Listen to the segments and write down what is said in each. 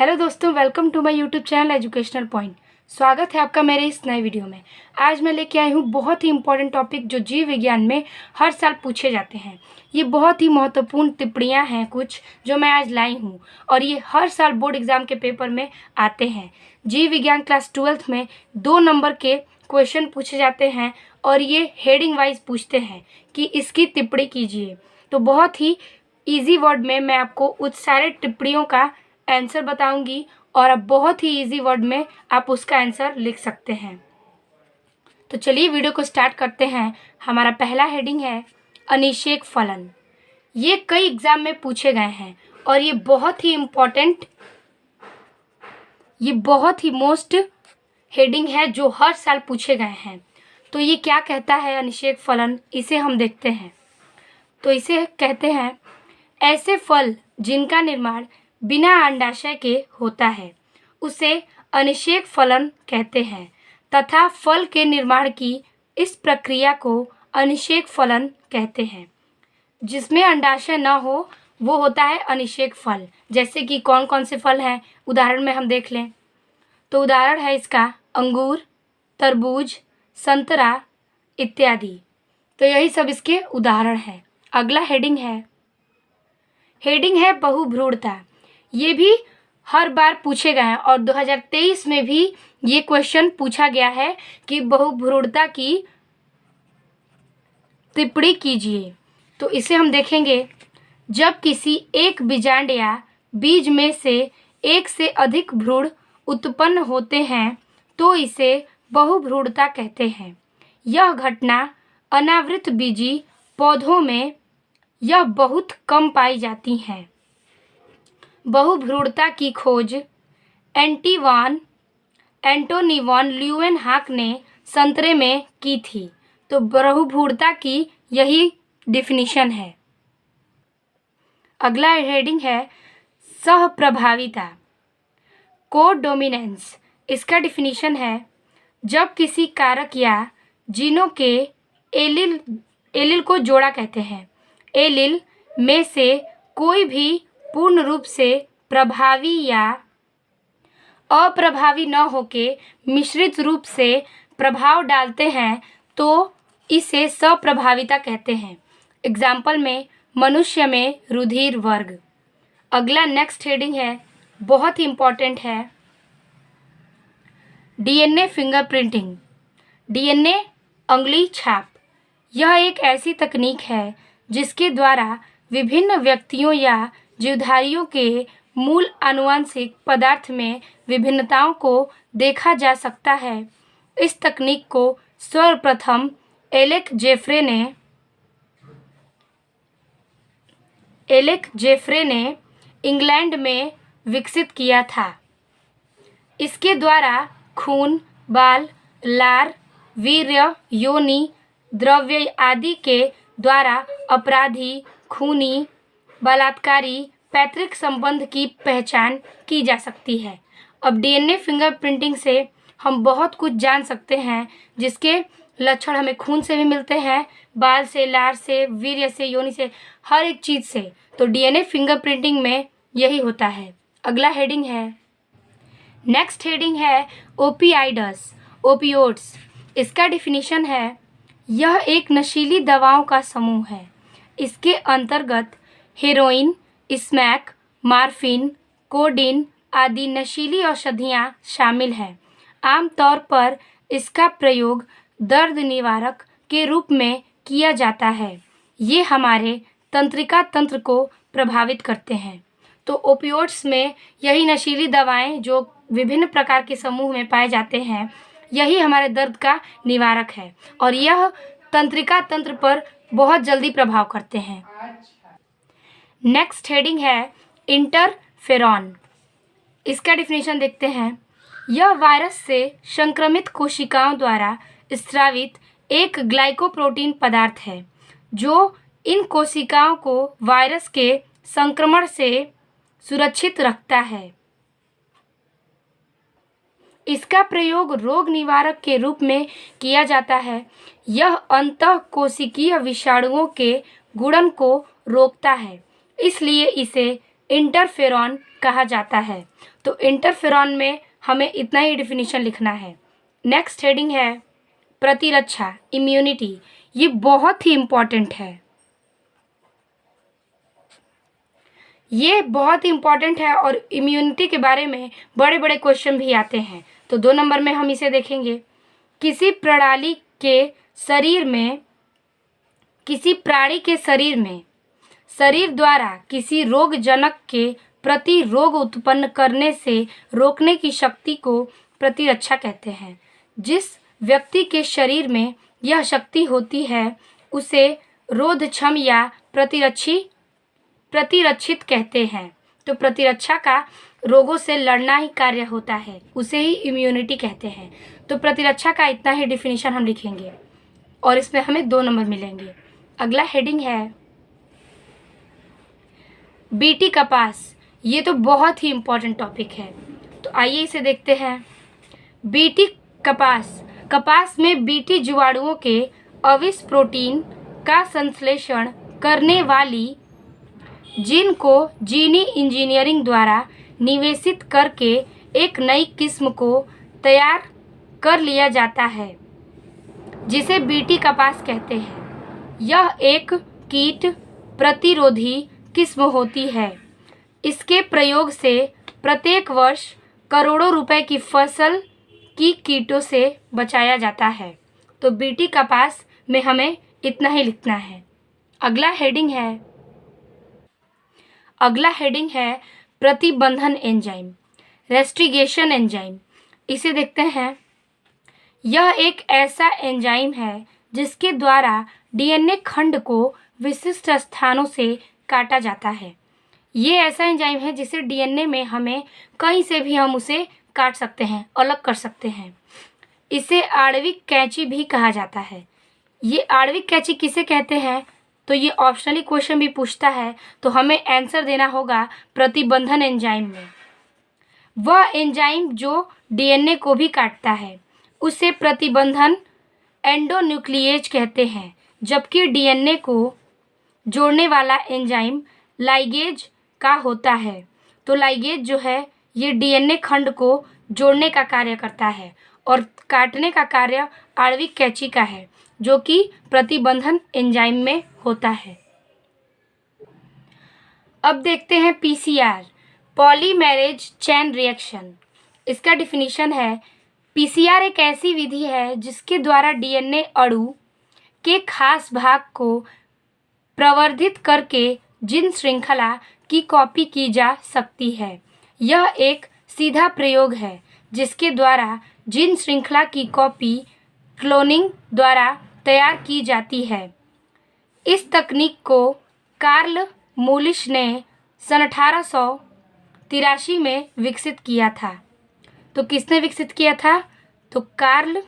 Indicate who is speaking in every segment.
Speaker 1: Hello दोस्तों, welcome to my YouTube channel educational point. स्वागत है आपका मेरे इस नए वीडियो में। आज मैं लेके आई हूँ बहुत ही इम्पोर्टेंट टॉपिक जो जीव विज्ञान में हर साल पूछे जाते हैं। ये बहुत ही महत्वपूर्ण टिप्पणियाँ हैं कुछ जो मैं आज लाई हूँ और ये हर साल बोर्ड एग्जाम के पेपर में आते हैं। जीव विज्ञान क्लास 12th में 2 नंबर के क्वेश्चन पूछे जाते हैं और ये हेडिंग वाइज पूछते हैं कि इसकी टिप्पणी कीजिए। तो बहुत ही ईजी वर्ड में मैं आपको उस सारे टिप्पणियों का आंसर बताऊंगी और अब बहुत ही इजी वर्ड में आप उसका आंसर लिख सकते हैं। तो चलिए वीडियो को स्टार्ट करते हैं। हमारा पहला हेडिंग है अनिषेक फलन। ये कई एग्जाम में पूछे गए हैं और ये बहुत ही इम्पोर्टेंट, ये बहुत ही मोस्ट हेडिंग है जो हर साल पूछे गए हैं। तो ये क्या कहता है अनिषेक फलन, इसे हम देखते हैं। तो इसे कहते हैं ऐसे फल जिनका निर्माण बिना अंडाशय के होता है उसे अनिषेक फलन कहते हैं तथा फल के निर्माण की इस प्रक्रिया को अनिषेक फलन कहते हैं। जिसमें अंडाशय न हो वो होता है अनिषेक फल। जैसे कि कौन कौन से फल हैं, उदाहरण में हम देख लें तो उदाहरण है इसका अंगूर, तरबूज, संतरा इत्यादि। तो यही सब इसके उदाहरण हैं। अगला हेडिंग है बहुभ्रूणता। ये भी हर बार पूछे गए हैं और 2023 में भी ये क्वेश्चन पूछा गया है कि बहुभ्रूणता की टिप्पणी कीजिए। तो इसे हम देखेंगे। जब किसी एक बीजांड या बीज में से एक से अधिक भ्रूण उत्पन्न होते हैं तो इसे बहुभ्रूणता कहते हैं। यह घटना अनावृत बीजी पौधों में यह बहुत कम पाई जाती है। बहुभ्रूणता की खोज एंटोनी वॉन ल्यूवेनहॉक ने संतरे में की थी। तो बहुभ्रूणता की यही डिफिनीशन है। अगला हेडिंग है सहप्रभाविता, कोडोमिनेंस। इसका डिफिनीशन है जब किसी कारक या जीनों के एलिल को जोड़ा कहते हैं। एलिल में से कोई भी पूर्ण रूप से प्रभावी या अप्रभावी न होके मिश्रित रूप से प्रभाव डालते हैं तो इसे सप्रभाविता कहते हैं। एग्जाम्पल में मनुष्य में रुधिर वर्ग। अगला नेक्स्ट हेडिंग है, बहुत ही इम्पोर्टेंट है, डीएनए फिंगरप्रिंटिंग। डीएनए अंगुली छाप। यह एक ऐसी तकनीक है जिसके द्वारा विभिन्न व्यक्तियों या जीवधारियों के मूल आनुवंशिक पदार्थ में विभिन्नताओं को देखा जा सकता है। इस तकनीक को सर्वप्रथम एलेक जेफ्रे ने इंग्लैंड में विकसित किया था। इसके द्वारा खून, बाल, लार, वीर्य, योनि, द्रव्य आदि के द्वारा अपराधी, खूनी, बलात्कारी, पैतृक संबंध की पहचान की जा सकती है। अब डीएनए फिंगरप्रिंटिंग से हम बहुत कुछ जान सकते हैं जिसके लक्षण हमें खून से भी मिलते हैं, बाल से, लार से, वीर्य से, योनि से, हर एक चीज़ से। तो डीएनए फिंगरप्रिंटिंग में यही होता है। अगला हेडिंग है, नेक्स्ट हेडिंग है ओपियाइड्स, ओपियोड्स। इसका डिफिनीशन है यह एक नशीली दवाओं का समूह है। इसके अंतर्गत हेरोइन, स्मैक, मार्फिन, कोडीन आदि नशीली औषधियाँ शामिल हैं। आमतौर पर इसका प्रयोग दर्द निवारक के रूप में किया जाता है। ये हमारे तंत्रिका तंत्र को प्रभावित करते हैं। तो ओपियोड्स में यही नशीली दवाएं जो विभिन्न प्रकार के समूह में पाए जाते हैं, यही हमारे दर्द का निवारक है और यह तंत्रिका तंत्र पर बहुत जल्दी प्रभाव करते हैं। नेक्स्ट हेडिंग है इंटरफेरॉन। इसका डिफिनीशन देखते हैं। यह वायरस से संक्रमित कोशिकाओं द्वारा स्रावित एक ग्लाइकोप्रोटीन पदार्थ है जो इन कोशिकाओं को वायरस के संक्रमण से सुरक्षित रखता है। इसका प्रयोग रोग निवारक के रूप में किया जाता है। यह अंतःकोशिकीय विषाणुओं के गुणन को रोकता है, इसलिए इसे इंटरफेरॉन कहा जाता है। तो इंटरफेरॉन में हमें इतना ही डिफिनीशन लिखना है। नेक्स्ट हेडिंग है प्रतिरक्षा, इम्यूनिटी। ये बहुत ही इम्पॉर्टेंट है, ये बहुत ही इम्पॉर्टेंट है और इम्यूनिटी के बारे में बड़े बड़े क्वेश्चन भी आते हैं। तो 2 नंबर में हम इसे देखेंगे। किसी प्राणी के शरीर में शरीर द्वारा किसी रोगजनक के प्रति रोग उत्पन्न करने से रोकने की शक्ति को प्रतिरक्षा कहते हैं। जिस व्यक्ति के शरीर में यह शक्ति होती है उसे रोधक्षम या प्रतिरक्षित कहते हैं। तो प्रतिरक्षा का रोगों से लड़ना ही कार्य होता है, उसे ही इम्यूनिटी कहते हैं। तो प्रतिरक्षा का इतना ही डिफिनीशन हम लिखेंगे और इसमें हमें 2 नंबर मिलेंगे। अगला हेडिंग है बीटी कपास। ये तो बहुत ही इम्पोर्टेंट टॉपिक है, तो आइए इसे देखते हैं। बीटी कपास में बीटी जीवाणुओं के अविश प्रोटीन का संश्लेषण करने वाली जीन को जीनी इंजीनियरिंग द्वारा निवेशित करके एक नई किस्म को तैयार कर लिया जाता है, जिसे बीटी कपास कहते हैं। यह एक कीट प्रतिरोधी किस्म होती है। इसके प्रयोग से प्रत्येक वर्ष करोड़ों रुपए की फसल की कीटों से बचाया जाता है। तो बीटी कपास में हमें इतना ही लिखना है। अगला हेडिंग है प्रतिबंधन एंजाइम, रेस्ट्रिगेशन एंजाइम। इसे देखते हैं। यह एक ऐसा एंजाइम है जिसके द्वारा डीएनए खंड को विशिष्ट स्थानों से काटा जाता है। ये ऐसा एंजाइम है जिसे डीएनए में हमें कहीं से भी हम उसे काट सकते हैं, अलग कर सकते हैं। इसे आणविक कैंची भी कहा जाता है। ये आणविक कैंची किसे कहते हैं, तो ये ऑप्शनली क्वेश्चन भी पूछता है, तो हमें आंसर देना होगा प्रतिबंधन एंजाइम में। वह एंजाइम जो डीएनए को भी काटता है उसे प्रतिबंधन एंडोन्यूक्लिएज कहते हैं, जबकि डीएनए को जोड़ने वाला एंजाइम लाइगेज का होता है। तो लाइगेज जो है ये डीएनए खंड को जोड़ने का कार्य करता है और काटने का कार्य आणविक कैंची का है, जो कि प्रतिबंधन एंजाइम में होता है। अब देखते हैं पीसीआर, पॉलीमेरेज चेन रिएक्शन। इसका डिफिनीशन है पीसीआर एक ऐसी विधि है जिसके द्वारा डीएनए अणु के खास भाग को प्रवर्धित करके जीन श्रृंखला की कॉपी की जा सकती है। यह एक सीधा प्रयोग है जिसके द्वारा जीन श्रृंखला की कॉपी क्लोनिंग द्वारा तैयार की जाती है। इस तकनीक को कार्ल मूलिश ने सन 1883 में विकसित किया था। तो किसने विकसित किया था, तो कार्ल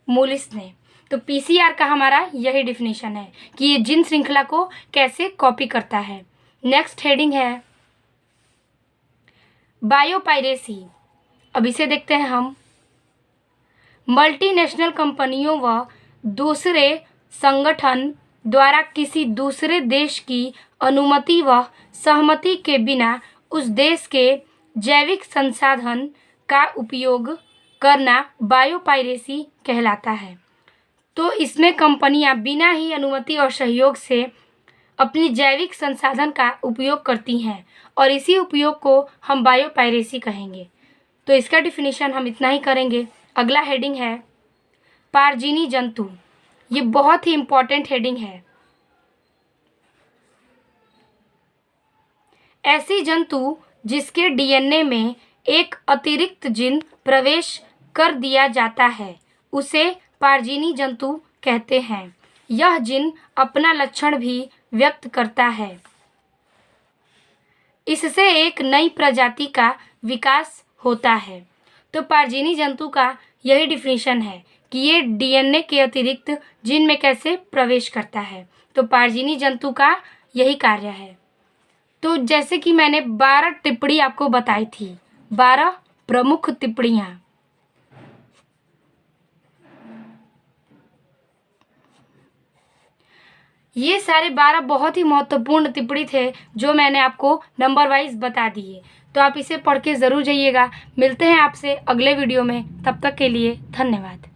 Speaker 1: मूलिश ने। तो पीसीआर का हमारा यही डिफिनीशन है कि ये जीन श्रृंखला को कैसे कॉपी करता है। नेक्स्ट हेडिंग है बायोपायरेसी। अब इसे देखते हैं हम। मल्टीनेशनल कंपनियों व दूसरे संगठन द्वारा किसी दूसरे देश की अनुमति व सहमति के बिना उस देश के जैविक संसाधन का उपयोग करना बायोपायरेसी कहलाता है। तो इसमें कंपनियां बिना ही अनुमति और सहयोग से अपनी जैविक संसाधन का उपयोग करती हैं और इसी उपयोग को हम बायोपायरेसी कहेंगे। तो इसका डिफिनीशन हम इतना ही करेंगे। अगला हेडिंग है पारजीनी जंतु। ये बहुत ही इम्पोर्टेंट हेडिंग है। ऐसी जंतु जिसके डीएनए में एक अतिरिक्त जीन प्रवेश कर दिया जाता है उसे पारजीनी जंतु कहते हैं। यह जीन अपना लक्षण भी व्यक्त करता है। इससे एक नई प्रजाति का विकास होता है। तो पारजीनी जंतु का यही डिफिनीशन है कि ये डीएनए के अतिरिक्त जीन में कैसे प्रवेश करता है। तो पारजीनी जंतु का यही कार्य है। तो जैसे कि मैंने 12 टिप्पणी आपको बताई थी, 12 प्रमुख टिप्पणियाँ। ये सारे 12 बहुत ही महत्वपूर्ण टिप्पणी थे जो मैंने आपको नंबर वाइज बता दिए। तो आप इसे पढ़ के ज़रूर जाइएगा। मिलते हैं आपसे अगले वीडियो में, तब तक के लिए धन्यवाद।